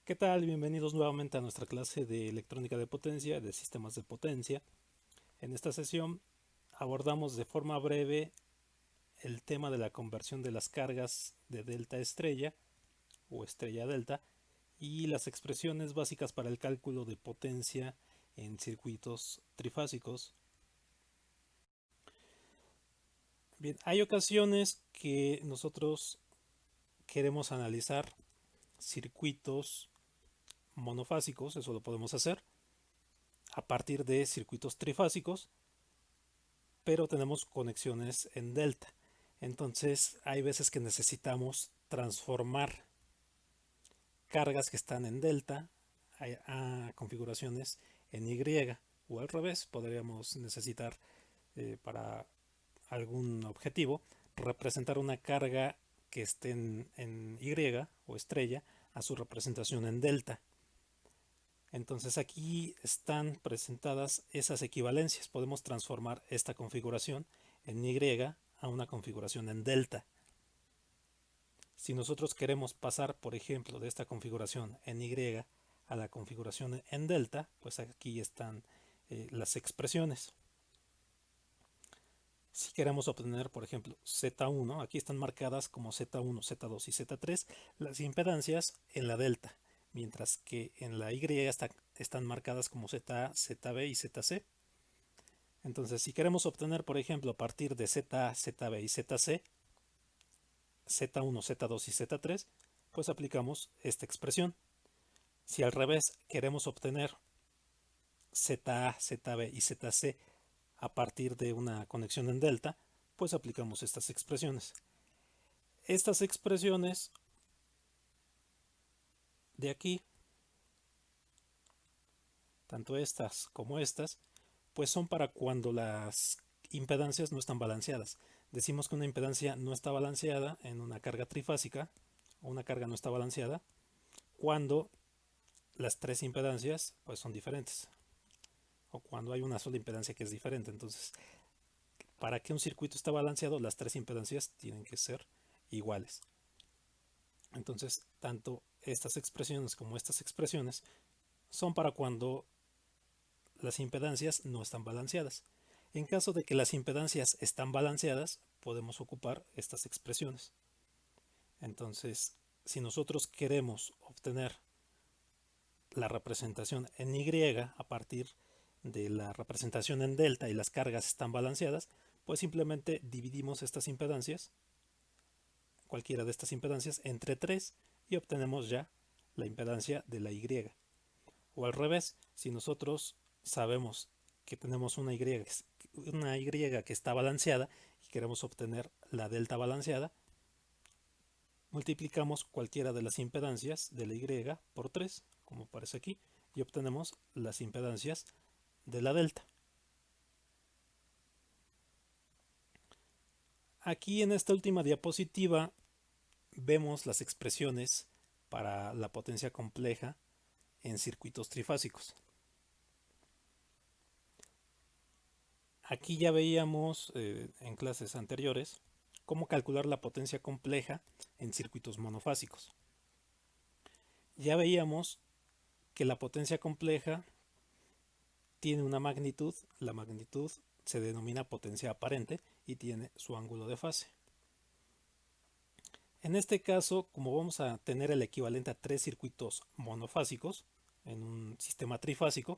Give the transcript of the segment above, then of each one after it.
¿Qué tal? Bienvenidos nuevamente a nuestra clase de electrónica de potencia, de sistemas de potencia. En esta sesión abordamos de forma breve el tema de la conversión de las cargas de delta estrella o estrella delta y las expresiones básicas para el cálculo de potencia en circuitos trifásicos. Bien, hay ocasiones que nosotros queremos analizar circuitos monofásicos, eso lo podemos hacer a partir de circuitos trifásicos, pero tenemos conexiones en delta. Entonces hay veces que necesitamos transformar cargas que están en delta a configuraciones en Y, o al revés, podríamos necesitar para algún objetivo representar una carga que esté en Y o estrella a su representación en delta. Entonces aquí están presentadas esas equivalencias. Podemos transformar esta configuración en Y a una configuración en delta. Si nosotros queremos pasar, por ejemplo, de esta configuración en Y a la configuración en delta, pues aquí están las expresiones. Si queremos obtener, por ejemplo, Z1, aquí están marcadas como Z1, Z2 y Z3 las impedancias en la delta, mientras que en la Y están marcadas como ZA, ZB y ZC. Entonces, si queremos obtener, por ejemplo, a partir de ZA, ZB y ZC, Z1, Z2 y Z3, pues aplicamos esta expresión. Si al revés queremos obtener ZA, ZB y ZC a partir de una conexión en delta, pues aplicamos estas expresiones. Estas expresiones de aquí, tanto estas como estas, pues son para cuando las impedancias no están balanceadas. Decimos que una impedancia no está balanceada en una carga trifásica, o una carga no está balanceada, cuando las tres impedancias pues son diferentes, o cuando hay una sola impedancia que es diferente. Entonces, para que un circuito esté balanceado, las tres impedancias tienen que ser iguales. Entonces, tanto estas expresiones como estas expresiones son para cuando las impedancias no están balanceadas. En caso de que las impedancias están balanceadas, podemos ocupar estas expresiones. Entonces, si nosotros queremos obtener la representación en Y a partir de la representación en delta y las cargas están balanceadas, pues simplemente dividimos estas impedancias, cualquiera de estas impedancias, entre 3 y obtenemos ya la impedancia de la Y. O al revés, si nosotros sabemos que tenemos una Y que está balanceada y queremos obtener la delta balanceada, multiplicamos cualquiera de las impedancias de la Y por 3, como aparece aquí, y obtenemos las impedancias de la delta. Aquí en esta última diapositiva vemos las expresiones para la potencia compleja en circuitos trifásicos. Aquí ya veíamos en clases anteriores cómo calcular la potencia compleja en circuitos monofásicos. Ya veíamos que la potencia compleja tiene una magnitud, la magnitud se denomina potencia aparente y tiene su ángulo de fase. En este caso, como vamos a tener el equivalente a tres circuitos monofásicos en un sistema trifásico,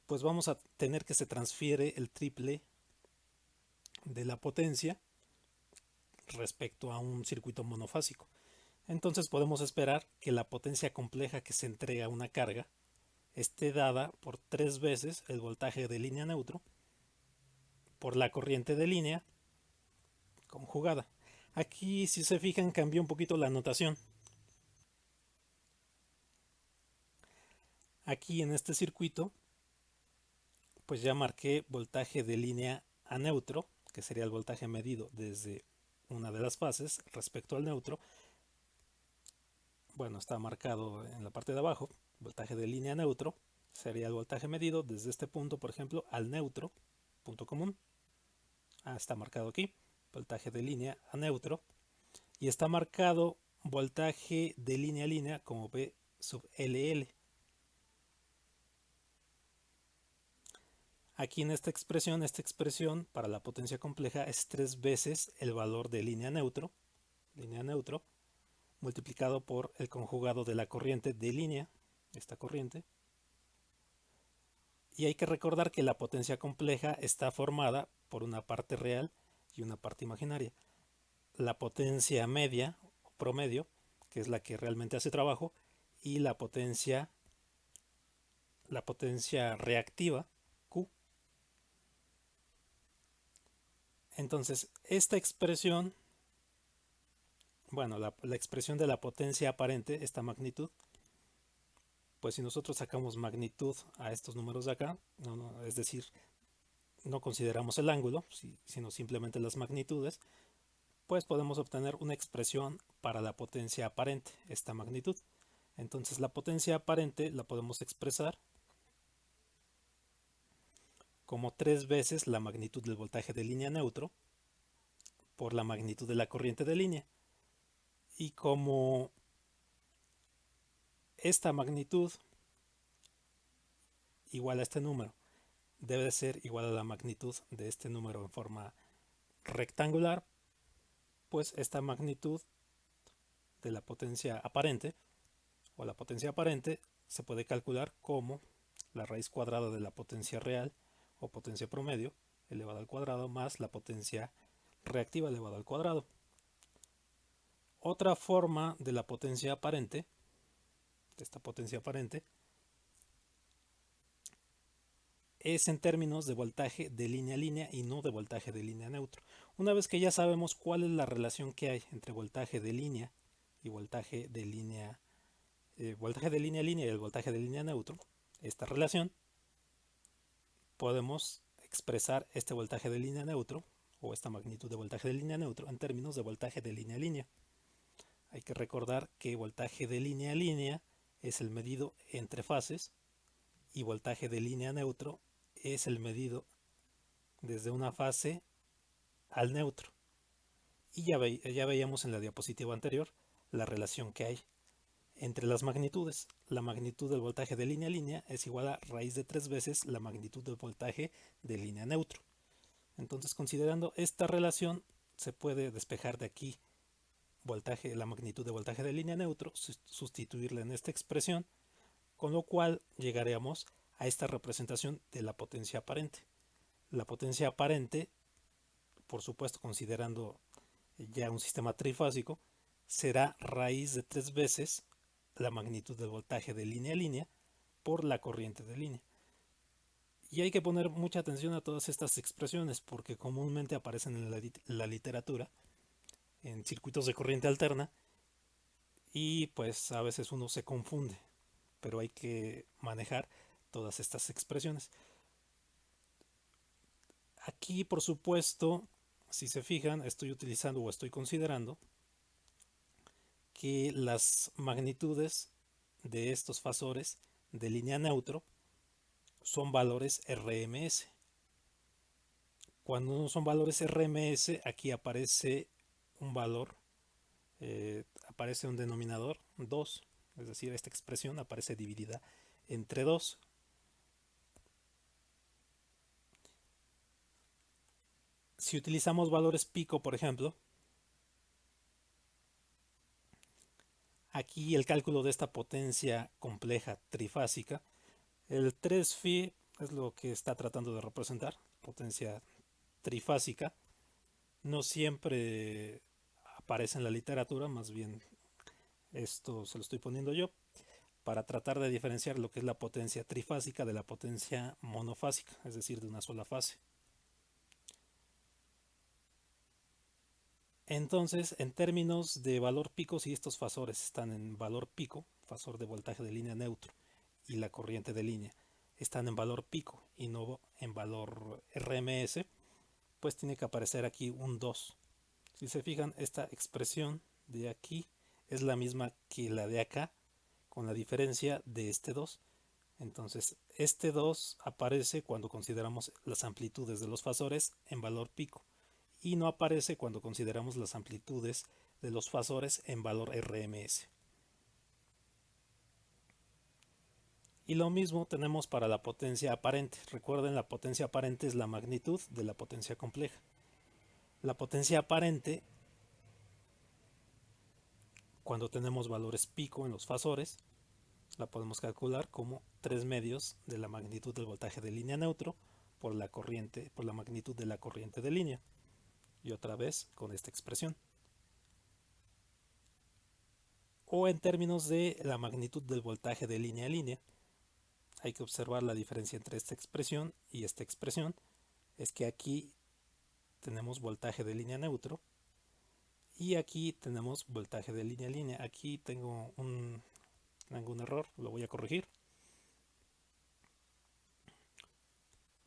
pues vamos a tener que se transfiere el triple de la potencia respecto a un circuito monofásico. Entonces podemos esperar que la potencia compleja que se entrega a una carga esté dada por 3 veces el voltaje de línea neutro por la corriente de línea conjugada. Aquí, si se fijan, cambió un poquito la notación. Aquí en este circuito, pues ya marqué voltaje de línea a neutro, que sería el voltaje medido desde una de las fases respecto al neutro. Bueno, está marcado en la parte de abajo, voltaje de línea a neutro, sería el voltaje medido desde este punto, por ejemplo, al neutro, punto común. Está marcado aquí, voltaje de línea a neutro. Y está marcado voltaje de línea a línea, como ve sub LL. Aquí en esta expresión para la potencia compleja es 3 veces el valor de línea neutro, multiplicado por el conjugado de la corriente de línea, esta corriente. Y hay que recordar que la potencia compleja está formada por una parte real y una parte imaginaria. La potencia media o promedio, que es la que realmente hace trabajo, y la potencia reactiva, Q. Entonces, esta expresión, bueno, la expresión de la potencia aparente, esta magnitud, pues si nosotros sacamos magnitud a estos números de acá, es decir, no consideramos el ángulo, sino simplemente las magnitudes, pues podemos obtener una expresión para la potencia aparente, esta magnitud. Entonces la potencia aparente la podemos expresar como 3 veces la magnitud del voltaje de línea neutro por la magnitud de la corriente de línea. Y como esta magnitud igual a este número debe de ser igual a la magnitud de este número en forma rectangular, pues esta magnitud de la potencia aparente o la potencia aparente se puede calcular como la raíz cuadrada de la potencia real o potencia promedio elevada al cuadrado más la potencia reactiva elevada al cuadrado. Otra forma de la potencia aparente, de esta potencia aparente, es en términos de voltaje de línea a línea y no de voltaje de línea neutro. Una vez que ya sabemos cuál es la relación que hay entre voltaje de línea y voltaje de línea a línea y el voltaje de línea neutro, esta relación, podemos expresar este voltaje de línea neutro o esta magnitud de voltaje de línea neutro en términos de voltaje de línea a línea. Hay que recordar que voltaje de línea a línea es el medido entre fases y voltaje de línea neutro es el medido desde una fase al neutro. Y ya veíamos en la diapositiva anterior la relación que hay entre las magnitudes. La magnitud del voltaje de línea a línea es igual a raíz de 3 veces la magnitud del voltaje de línea neutro. Entonces, considerando esta relación, se puede despejar de aquí la magnitud de voltaje de línea neutro, sustituirla en esta expresión, con lo cual llegaremos a esta representación de la potencia aparente. La potencia aparente, por supuesto considerando ya un sistema trifásico, será raíz de 3 veces la magnitud del voltaje de línea a línea por la corriente de línea. Y hay que poner mucha atención a todas estas expresiones porque comúnmente aparecen en la literatura en circuitos de corriente alterna y pues a veces uno se confunde, pero hay que manejar todas estas expresiones. Aquí, por supuesto, si se fijan, estoy utilizando o estoy considerando que las magnitudes de estos fasores de línea neutro son valores RMS. Cuando no son valores RMS, aquí aparece un valor, aparece un denominador 2, es decir, esta expresión aparece dividida entre 2. Si utilizamos valores pico, por ejemplo, aquí el cálculo de esta potencia compleja trifásica, el 3φ es lo que está tratando de representar, potencia trifásica, no siempre aparece en la literatura, más bien esto se lo estoy poniendo yo para tratar de diferenciar lo que es la potencia trifásica de la potencia monofásica, es decir, de una sola fase. Entonces, en términos de valor pico, si estos fasores están en valor pico, fasor de voltaje de línea neutro y la corriente de línea están en valor pico y no en valor RMS, pues tiene que aparecer aquí un 2. Si se fijan, esta expresión de aquí es la misma que la de acá, con la diferencia de este 2. Entonces, este 2 aparece cuando consideramos las amplitudes de los fasores en valor pico y no aparece cuando consideramos las amplitudes de los fasores en valor RMS. Y lo mismo tenemos para la potencia aparente. Recuerden, la potencia aparente es la magnitud de la potencia compleja. La potencia aparente, cuando tenemos valores pico en los fasores, la podemos calcular como 3 medios de la magnitud del voltaje de línea neutro por la magnitud de la corriente de línea. Y otra vez con esta expresión. O en términos de la magnitud del voltaje de línea a línea, hay que observar la diferencia entre esta expresión y esta expresión. Es que aquí tenemos voltaje de línea neutro y aquí tenemos voltaje de línea a línea. Aquí tengo un error, lo voy a corregir.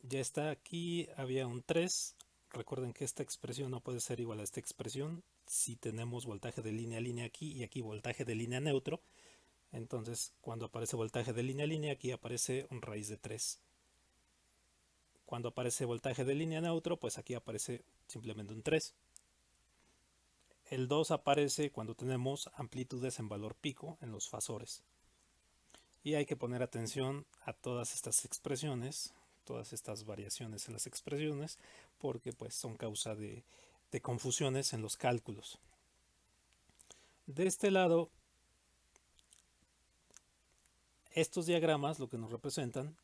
Ya está, aquí había un 3. Recuerden que esta expresión no puede ser igual a esta expresión si tenemos voltaje de línea a línea aquí y aquí voltaje de línea neutro. Entonces, cuando aparece voltaje de línea a línea, aquí aparece un raíz de 3. Cuando aparece voltaje de línea neutro, pues aquí aparece simplemente un 3. El 2 aparece cuando tenemos amplitudes en valor pico en los fasores. Y hay que poner atención a todas estas expresiones, todas estas variaciones en las expresiones, porque pues son causa de confusiones en los cálculos. De este lado, estos diagramas lo que nos representan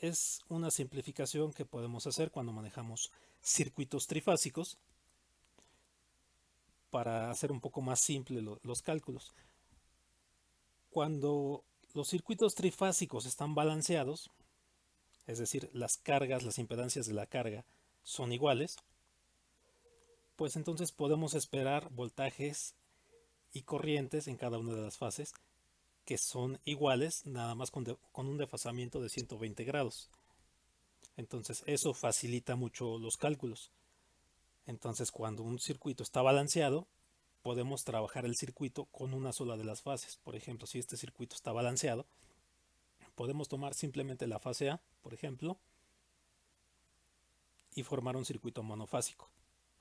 es una simplificación que podemos hacer cuando manejamos circuitos trifásicos para hacer un poco más simple los cálculos. Cuando los circuitos trifásicos están balanceados, es decir, las cargas, las impedancias de la carga son iguales, pues entonces podemos esperar voltajes y corrientes en cada una de las fases que son iguales, nada más con un desfasamiento de 120 grados. Entonces eso facilita mucho los cálculos. Entonces cuando un circuito está balanceado, podemos trabajar el circuito con una sola de las fases. Por ejemplo, si este circuito está balanceado, podemos tomar simplemente la fase A, por ejemplo, y formar un circuito monofásico,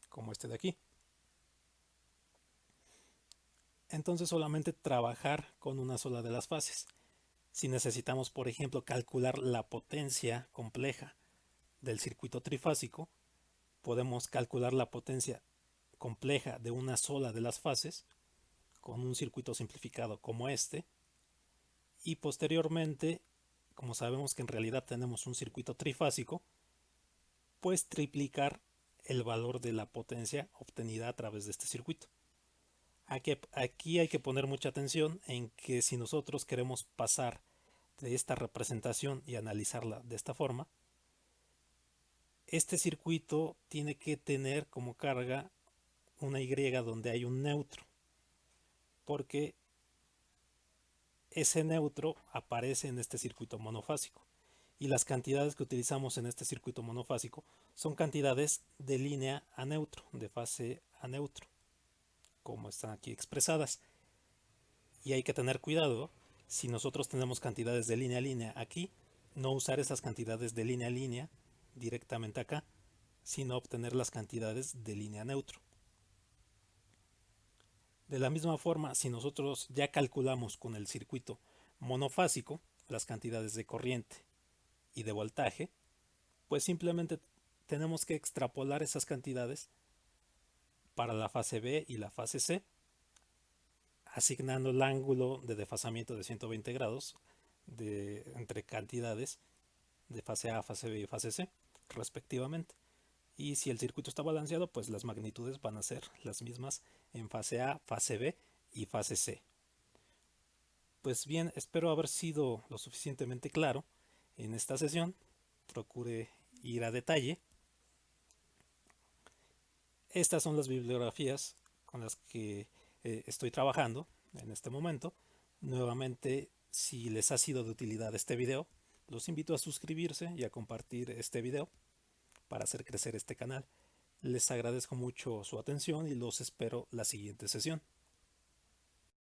como este de aquí. Entonces solamente trabajar con una sola de las fases. Si necesitamos, por ejemplo, calcular la potencia compleja del circuito trifásico, podemos calcular la potencia compleja de una sola de las fases con un circuito simplificado como este, y posteriormente, como sabemos que en realidad tenemos un circuito trifásico, pues triplicar el valor de la potencia obtenida a través de este circuito. Aquí hay que poner mucha atención en que si nosotros queremos pasar de esta representación y analizarla de esta forma, este circuito tiene que tener como carga una Y donde hay un neutro, porque ese neutro aparece en este circuito monofásico. Y las cantidades que utilizamos en este circuito monofásico son cantidades de línea a neutro, de fase a neutro, como están aquí expresadas. Y hay que tener cuidado, si nosotros tenemos cantidades de línea a línea aquí, no usar esas cantidades de línea a línea directamente acá, sino obtener las cantidades de línea neutro. De la misma forma, si nosotros ya calculamos con el circuito monofásico las cantidades de corriente y de voltaje, pues simplemente tenemos que extrapolar esas cantidades para la fase B y la fase C, asignando el ángulo de desfasamiento de 120 grados entre cantidades de fase A, fase B y fase C, respectivamente. Y si el circuito está balanceado, pues las magnitudes van a ser las mismas en fase A, fase B y fase C. Pues bien, espero haber sido lo suficientemente claro en esta sesión. Procure ir a detalle. Estas son las bibliografías con las que estoy trabajando en este momento. Nuevamente, si les ha sido de utilidad este video, los invito a suscribirse y a compartir este video para hacer crecer este canal. Les agradezco mucho su atención y los espero la siguiente sesión.